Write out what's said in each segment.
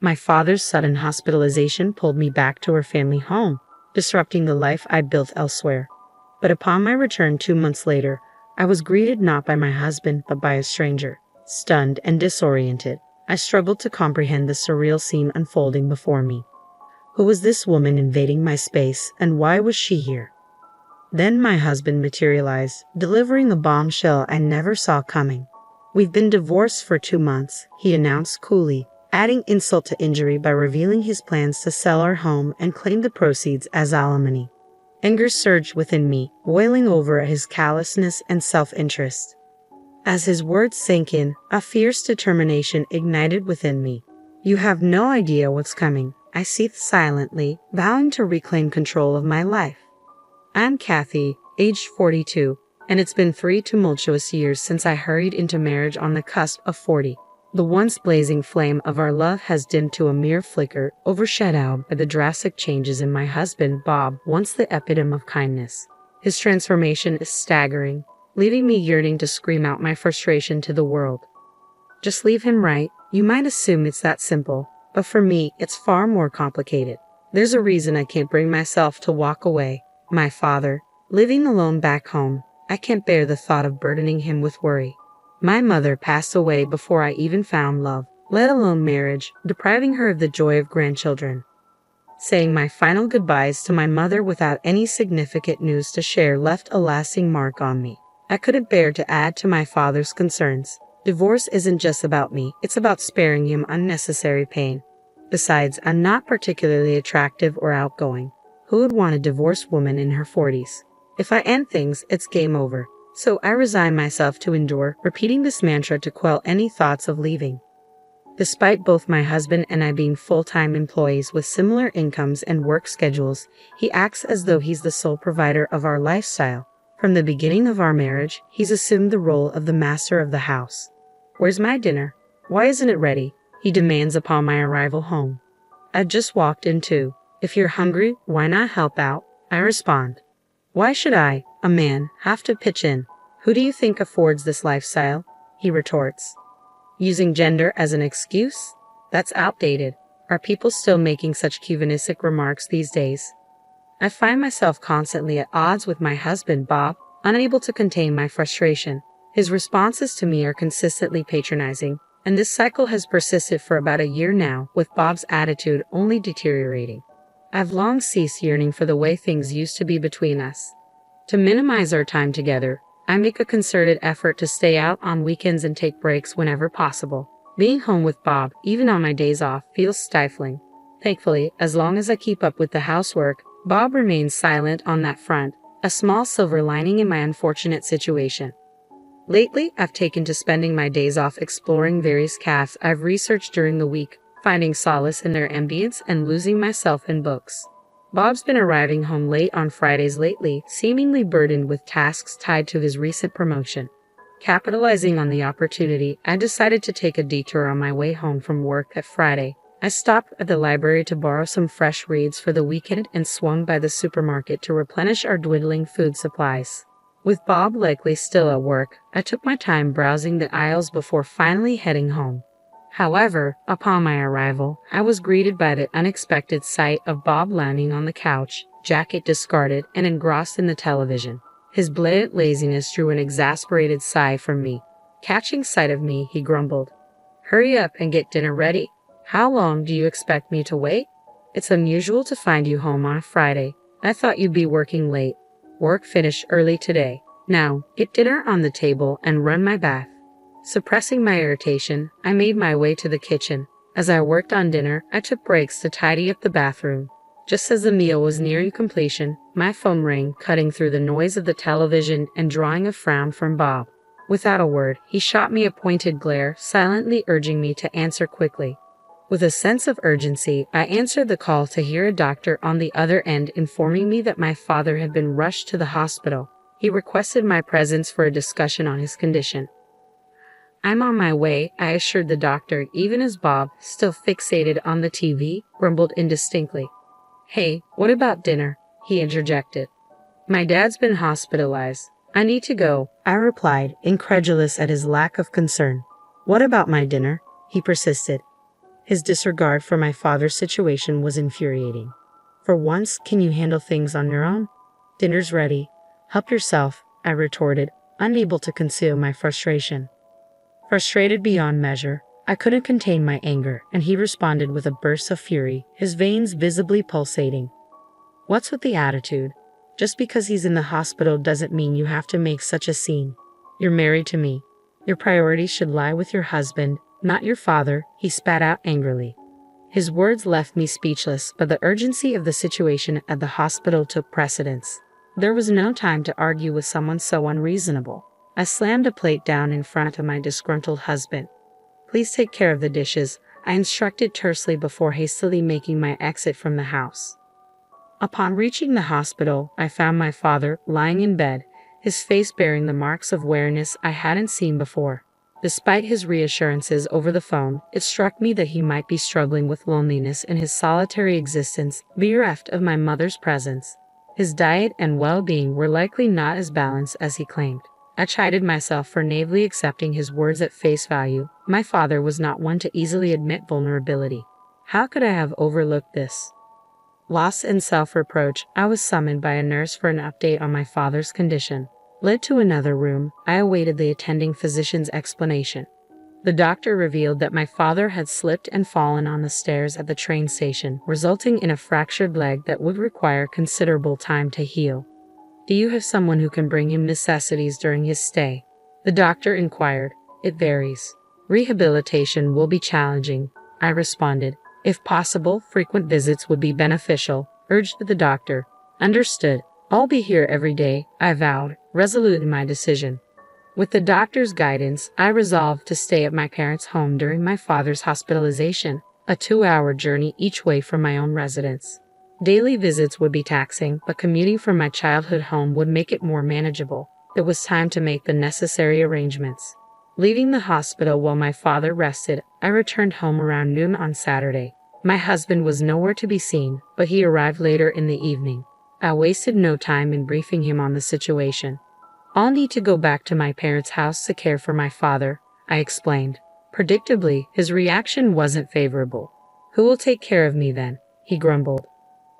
My father's sudden hospitalization pulled me back to our family home, disrupting the life I'd built elsewhere. But upon my return 2 months later, I was greeted not by my husband but by a stranger. Stunned and disoriented, I struggled to comprehend the surreal scene unfolding before me. Who was this woman invading my space, and why was she here? Then my husband materialized, delivering a bombshell I never saw coming. "We've been divorced for 2 months," he announced coolly, adding insult to injury by revealing his plans to sell our home and claim the proceeds as alimony. Anger surged within me, boiling over at his callousness and self-interest. As his words sank in, a fierce determination ignited within me. "You have no idea what's coming," I seethed silently, vowing to reclaim control of my life. I'm Kathy, aged 42, and it's been 3 tumultuous years since I hurried into marriage on the cusp of 40. The once blazing flame of our love has dimmed to a mere flicker, overshadowed by the drastic changes in my husband, Bob, once the epitome of kindness. His transformation is staggering, leaving me yearning to scream out my frustration to the world. Just leave him, right? You might assume it's that simple, but for me, it's far more complicated. There's a reason I can't bring myself to walk away. My father, living alone back home, I can't bear the thought of burdening him with worry. My mother passed away before I even found love, let alone marriage, depriving her of the joy of grandchildren. Saying my final goodbyes to my mother without any significant news to share left a lasting mark on me. I couldn't bear to add to my father's concerns. Divorce isn't just about me, it's about sparing him unnecessary pain. Besides, I'm not particularly attractive or outgoing. Who would want a divorced woman in her 40s? If I end things, it's game over. So I resign myself to endure, repeating this mantra to quell any thoughts of leaving. Despite both my husband and I being full-time employees with similar incomes and work schedules, he acts as though he's the sole provider of our lifestyle. From the beginning of our marriage, he's assumed the role of the master of the house. "Where's my dinner? Why isn't it ready?" he demands upon my arrival home. "I've just walked in too. If you're hungry, why not help out?" I respond. "Why should I, a man, have to pitch in? Who do you think affords this lifestyle?" he retorts. Using gender as an excuse? That's outdated. Are people still making such chauvinistic remarks these days? I find myself constantly at odds with my husband, Bob, unable to contain my frustration. His responses to me are consistently patronizing, and this cycle has persisted for about a year now, with Bob's attitude only deteriorating. I've long ceased yearning for the way things used to be between us. To minimize our time together, I make a concerted effort to stay out on weekends and take breaks whenever possible. Being home with Bob, even on my days off, feels stifling. Thankfully, as long as I keep up with the housework, Bob remains silent on that front, a small silver lining in my unfortunate situation. Lately, I've taken to spending my days off exploring various cafes I've researched during the week, finding solace in their ambience and losing myself in books. Bob's been arriving home late on Fridays lately, seemingly burdened with tasks tied to his recent promotion. Capitalizing on the opportunity, I decided to take a detour on my way home from work that Friday. I stopped at the library to borrow some fresh reads for the weekend and swung by the supermarket to replenish our dwindling food supplies. With Bob likely still at work, I took my time browsing the aisles before finally heading home. However, upon my arrival, I was greeted by the unexpected sight of Bob lounging on the couch, jacket discarded and engrossed in the television. His blatant laziness drew an exasperated sigh from me. Catching sight of me, he grumbled, "Hurry up and get dinner ready. How long do you expect me to wait? It's unusual to find you home on a Friday. I thought you'd be working late. Work finished early today. Now, get dinner on the table and run my bath." Suppressing my irritation, I made my way to the kitchen. As I worked on dinner, I took breaks to tidy up the bathroom. Just as the meal was nearing completion, my phone rang, cutting through the noise of the television and drawing a frown from Bob. Without a word, he shot me a pointed glare, silently urging me to answer quickly. With a sense of urgency, I answered the call to hear a doctor on the other end informing me that my father had been rushed to the hospital. He requested my presence for a discussion on his condition. "I'm on my way," I assured the doctor, even as Bob, still fixated on the TV, grumbled indistinctly. "Hey, what about dinner?" he interjected. "My dad's been hospitalized. I need to go," I replied, incredulous at his lack of concern. "What about my dinner?" he persisted. His disregard for my father's situation was infuriating. For once, can you handle things on your own? Dinner's ready. Help yourself, I retorted, unable to conceal my frustration. Frustrated beyond measure, I couldn't contain my anger, and he responded with a burst of fury, his veins visibly pulsating. What's with the attitude? Just because he's in the hospital doesn't mean you have to make such a scene. You're married to me. Your priorities should lie with your husband, not your father, he spat out angrily. His words left me speechless, but the urgency of the situation at the hospital took precedence. There was no time to argue with someone so unreasonable. I slammed a plate down in front of my disgruntled husband. Please take care of the dishes, I instructed tersely before hastily making my exit from the house. Upon reaching the hospital, I found my father lying in bed, his face bearing the marks of weariness I hadn't seen before. Despite his reassurances over the phone, it struck me that he might be struggling with loneliness in his solitary existence, bereft of my mother's presence. His diet and well-being were likely not as balanced as he claimed. I chided myself for naively accepting his words at face value. My father was not one to easily admit vulnerability. How could I have overlooked this? Lost in self-reproach, I was summoned by a nurse for an update on my father's condition. Led to another room, I awaited the attending physician's explanation. The doctor revealed that my father had slipped and fallen on the stairs at the train station, resulting in a fractured leg that would require considerable time to heal. Do you have someone who can bring him necessities during his stay? The doctor inquired. It varies. Rehabilitation will be challenging, I responded. If possible, frequent visits would be beneficial, urged the doctor. Understood. I'll be here every day, I vowed, resolute in my decision. With the doctor's guidance, I resolved to stay at my parents' home during my father's hospitalization, a 2-hour journey each way from my own residence. Daily visits would be taxing, but commuting from my childhood home would make it more manageable. It was time to make the necessary arrangements. Leaving the hospital while my father rested, I returned home around noon on Saturday. My husband was nowhere to be seen, but he arrived later in the evening. I wasted no time in briefing him on the situation. I'll need to go back to my parents' house to care for my father, I explained. Predictably, his reaction wasn't favorable. Who will take care of me then? He grumbled.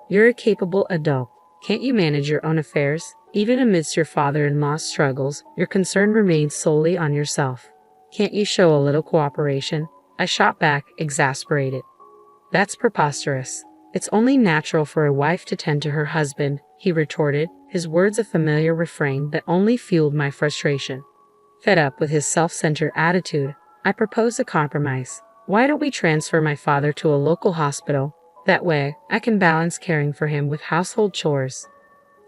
You're a capable adult. Can't you manage your own affairs? Even amidst your father-in-law's struggles, your concern remains solely on yourself. Can't you show a little cooperation? I shot back, exasperated. That's preposterous. It's only natural for a wife to tend to her husband, he retorted, his words a familiar refrain that only fueled my frustration. Fed up with his self-centered attitude, I proposed a compromise. Why don't we transfer my father to a local hospital? That way, I can balance caring for him with household chores.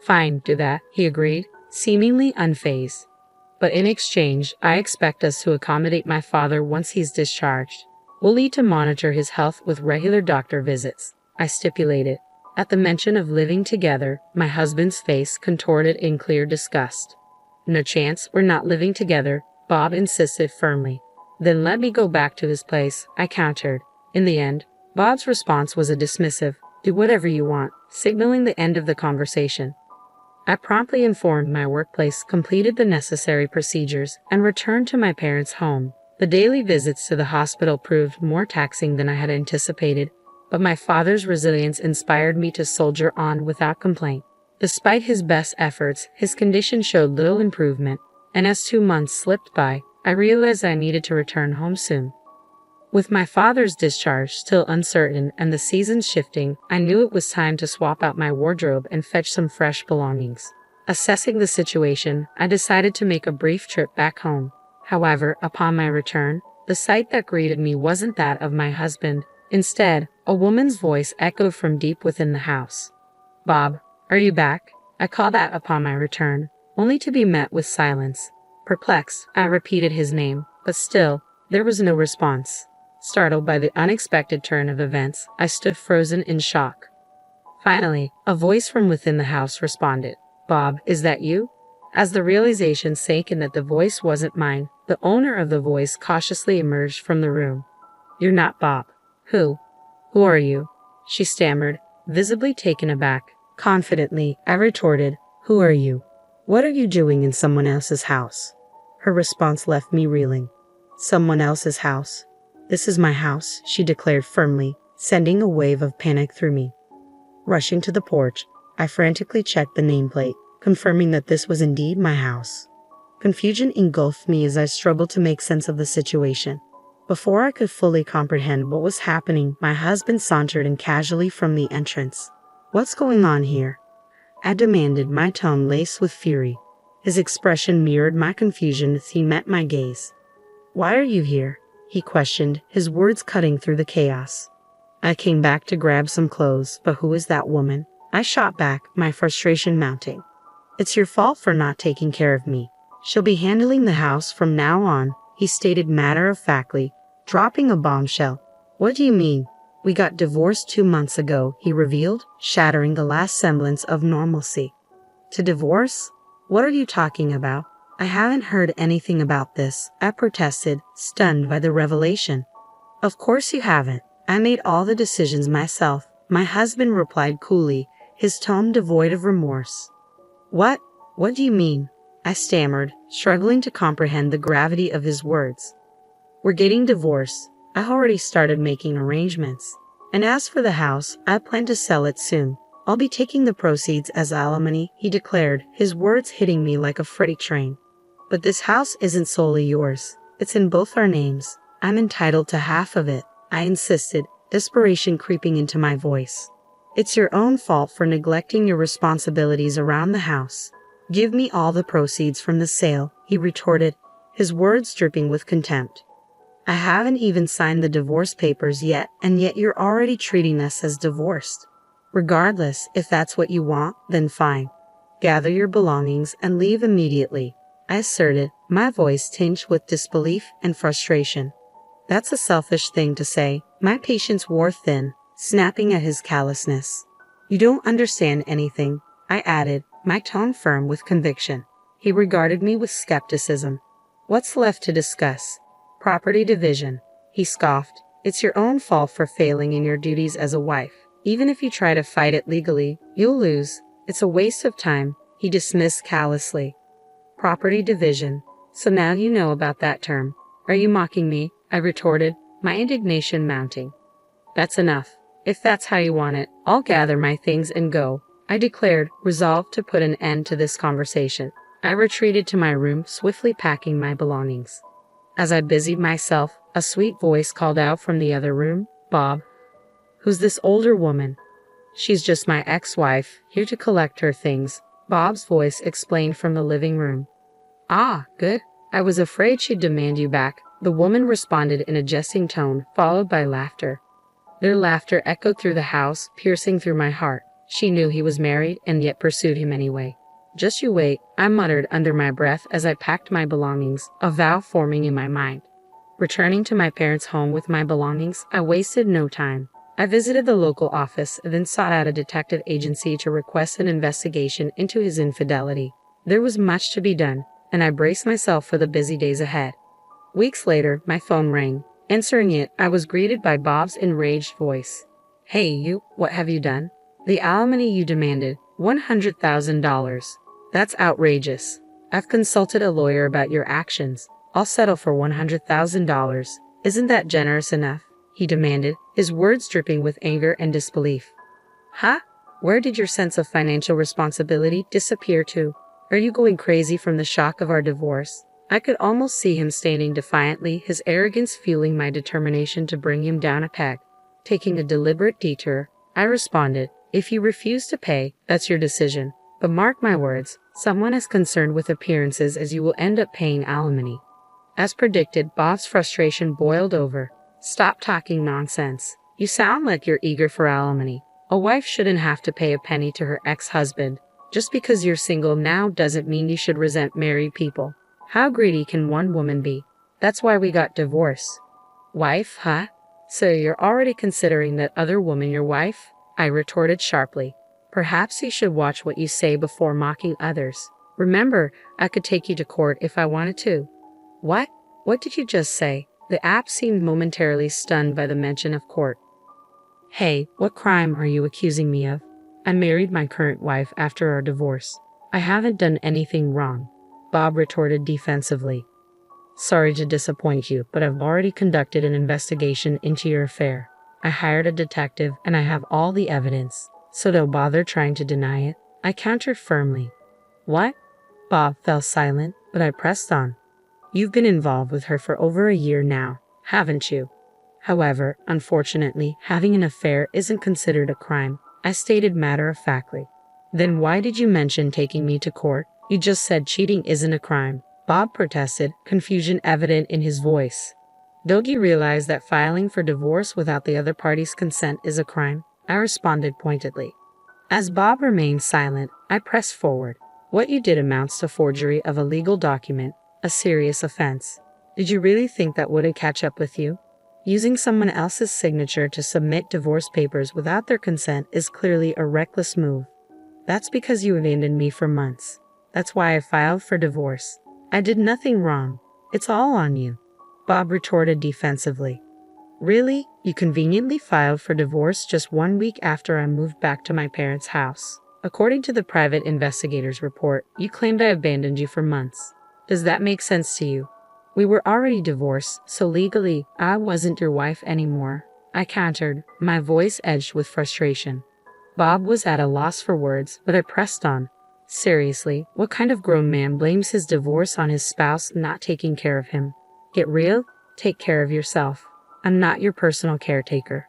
Fine, do that, he agreed, seemingly unfazed. But in exchange, I expect us to accommodate my father once he's discharged. We'll need to monitor his health with regular doctor visits, I stipulated. At the mention of living together, my husband's face contorted in clear disgust. No chance, we're not living together, Bob insisted firmly. Then let me go back to his place, I countered. In the end, Bob's response was a dismissive, do whatever you want, signaling the end of the conversation. I promptly informed my workplace, completed the necessary procedures, and returned to my parents' home. The daily visits to the hospital proved more taxing than I had anticipated, but my father's resilience inspired me to soldier on without complaint. Despite his best efforts, his condition showed little improvement, and as 2 months slipped by, I realized I needed to return home soon. With my father's discharge still uncertain and the seasons shifting, I knew it was time to swap out my wardrobe and fetch some fresh belongings. Assessing the situation, I decided to make a brief trip back home. However, upon my return, the sight that greeted me wasn't that of my husband. Instead, a woman's voice echoed from deep within the house. Bob, are you back? I called out upon my return, only to be met with silence. Perplexed, I repeated his name, but still, there was no response. Startled by the unexpected turn of events, I stood frozen in shock. Finally, a voice from within the house responded. Bob, is that you? As the realization sank in that the voice wasn't mine, the owner of the voice cautiously emerged from the room. You're not Bob. Who are you? She stammered, visibly taken aback. Confidently, I retorted, who are you? What are you doing in someone else's house? Her response left me reeling. Someone else's house? "This is my house," she declared firmly, sending a wave of panic through me. Rushing to the porch, I frantically checked the nameplate, confirming that this was indeed my house. Confusion engulfed me as I struggled to make sense of the situation. Before I could fully comprehend what was happening, my husband sauntered in casually from the entrance. "What's going on here?" I demanded, my tone laced with fury. His expression mirrored my confusion as he met my gaze. "Why are you here?" he questioned, his words cutting through the chaos. "I came back to grab some clothes, but who is that woman?" I shot back, my frustration mounting. "It's your fault for not taking care of me. She'll be handling the house from now on," he stated matter-of-factly, dropping a bombshell. "What do you mean? We got divorced 2 months ago," he revealed, shattering the last semblance of normalcy. "To divorce? What are you talking about?" "I haven't heard anything about this," I protested, stunned by the revelation. "Of course you haven't. I made all the decisions myself," my husband replied coolly, his tone devoid of remorse. What do you mean?" I stammered, struggling to comprehend the gravity of his words. "We're getting divorced. I already started making arrangements. And as for the house, I plan to sell it soon. I'll be taking the proceeds as alimony," he declared, his words hitting me like a freight train. "But this house isn't solely yours. It's in both our names. I'm entitled to half of it," I insisted, desperation creeping into my voice. "It's your own fault for neglecting your responsibilities around the house. Give me all the proceeds from the sale," he retorted, his words dripping with contempt. "I haven't even signed the divorce papers yet, and yet you're already treating us as divorced. Regardless, if that's what you want, then fine. Gather your belongings and leave immediately," I asserted, my voice tinged with disbelief and frustration. "That's a selfish thing to say," my patience wore thin, snapping at his callousness. "You don't understand anything," I added, my tone firm with conviction. He regarded me with skepticism. "What's left to discuss?" "Property division," he scoffed. "It's your own fault for failing in your duties as a wife. Even if you try to fight it legally, you'll lose. It's a waste of time," he dismissed callously. "Property division. So now you know about that term. Are you mocking me?" I retorted, my indignation mounting. "That's enough. If that's how you want it, I'll gather my things and go," I declared, resolved to put an end to this conversation. I retreated to my room, swiftly packing my belongings. As I busied myself, a sweet voice called out from the other room, "Bob." "Who's this older woman?" "She's just my ex-wife, here to collect her things," Bob's voice explained from the living room. "Ah, good. I was afraid she'd demand you back," the woman responded in a jesting tone, followed by laughter. Their laughter echoed through the house, piercing through my heart. She knew he was married and yet pursued him anyway. "Just you wait," I muttered under my breath as I packed my belongings, a vow forming in my mind. Returning to my parents' home with my belongings, I wasted no time. I visited the local office, then sought out a detective agency to request an investigation into his infidelity. There was much to be done, and I braced myself for the busy days ahead. Weeks later, my phone rang. Answering it, I was greeted by Bob's enraged voice. "Hey, you, what have you done?" "The alimony you demanded, $100,000. That's outrageous. I've consulted a lawyer about your actions. I'll settle for $100,000. Isn't that generous enough?" he demanded, his words dripping with anger and disbelief. "Huh? Where did your sense of financial responsibility disappear to? Are you going crazy from the shock of our divorce?" I could almost see him standing defiantly, his arrogance fueling my determination to bring him down a peg. Taking a deliberate detour, I responded, "If you refuse to pay, that's your decision. But mark my words, someone as concerned with appearances as you will end up paying alimony." As predicted, Bob's frustration boiled over. "Stop talking nonsense. You sound like you're eager for alimony. A wife shouldn't have to pay a penny to her ex-husband. Just because you're single now doesn't mean you should resent married people. How greedy can one woman be? That's why we got divorced." "Wife, huh? So you're already considering that other woman your wife?" I retorted sharply. "Perhaps you should watch what you say before mocking others. Remember, I could take you to court if I wanted to." "What? What did you just say?" The app seemed momentarily stunned by the mention of court. "Hey, what crime are you accusing me of? I married my current wife after our divorce. I haven't done anything wrong," Bob retorted defensively. Sorry to disappoint you, but I've already conducted an investigation into your affair. I hired a detective and I have all the evidence, so don't bother trying to deny it. I countered firmly. What? Bob fell silent, but I pressed on. You've been involved with her for over a year now, haven't you? However, unfortunately, having an affair isn't considered a crime, I stated matter-of-factly. Then why did you mention taking me to court? You just said cheating isn't a crime, Bob protested, confusion evident in his voice. Don't you realize that filing for divorce without the other party's consent is a crime? I responded pointedly. As Bob remained silent, I pressed forward. What you did amounts to forgery of a legal document, a serious offense. Did you really think that wouldn't catch up with you? Using someone else's signature to submit divorce papers without their consent is clearly a reckless move. That's because you abandoned me for months. That's why I filed for divorce. I did nothing wrong. It's all on you, Bob retorted defensively. Really? You conveniently filed for divorce just 1 week after I moved back to my parents' house. According to the private investigator's report, you claimed I abandoned you for months. Does that make sense to you? We were already divorced, so legally, I wasn't your wife anymore. I countered, my voice edged with frustration. Bob was at a loss for words, but I pressed on. Seriously, what kind of grown man blames his divorce on his spouse not taking care of him? Get real? Take care of yourself. I'm not your personal caretaker.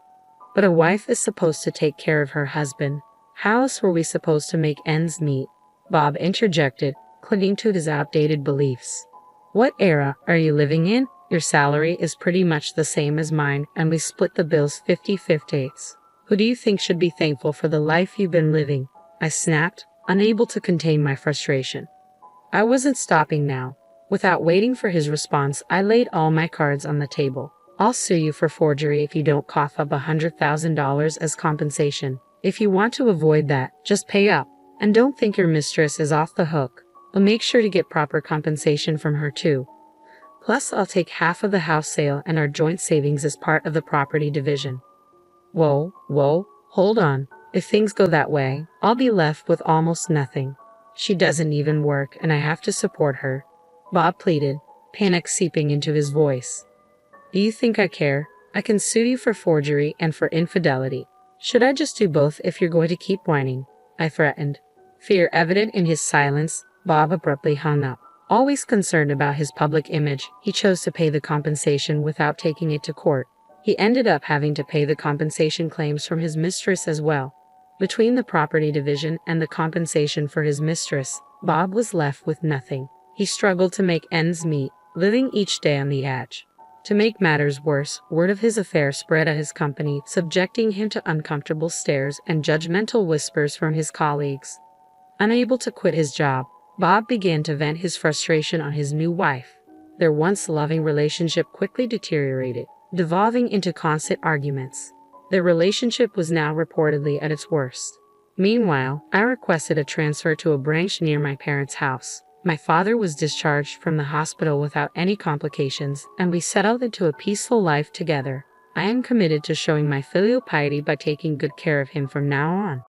But a wife is supposed to take care of her husband. How else were we supposed to make ends meet? Bob interjected, clinging to his outdated beliefs. What era are you living in? Your salary is pretty much the same as mine, and we split the bills 50-50. Who do you think should be thankful for the life you've been living? I snapped, unable to contain my frustration. I wasn't stopping now. Without waiting for his response, I laid all my cards on the table. I'll sue you for forgery if you don't cough up $100,000 as compensation. If you want to avoid that, just pay up. And don't think your mistress is off the hook. But make sure to get proper compensation from her too. Plus, I'll take half of the house sale and our joint savings as part of the property division. Whoa, hold on. If things go that way, I'll be left with almost nothing. She doesn't even work and I have to support her, Bob pleaded, panic seeping into his voice. Do you think I care? I can sue you for forgery and for infidelity. Should I just do both if you're going to keep whining? I threatened. Fear evident in his silence, Bob abruptly hung up. Always concerned about his public image, he chose to pay the compensation without taking it to court. He ended up having to pay the compensation claims from his mistress as well. Between the property division and the compensation for his mistress, Bob was left with nothing. He struggled to make ends meet, living each day on the edge. To make matters worse, word of his affair spread at his company, subjecting him to uncomfortable stares and judgmental whispers from his colleagues. Unable to quit his job, Bob began to vent his frustration on his new wife. Their once loving relationship quickly deteriorated, devolving into constant arguments. Their relationship was now reportedly at its worst. Meanwhile, I requested a transfer to a branch near my parents' house. My father was discharged from the hospital without any complications, and we settled into a peaceful life together. I am committed to showing my filial piety by taking good care of him from now on.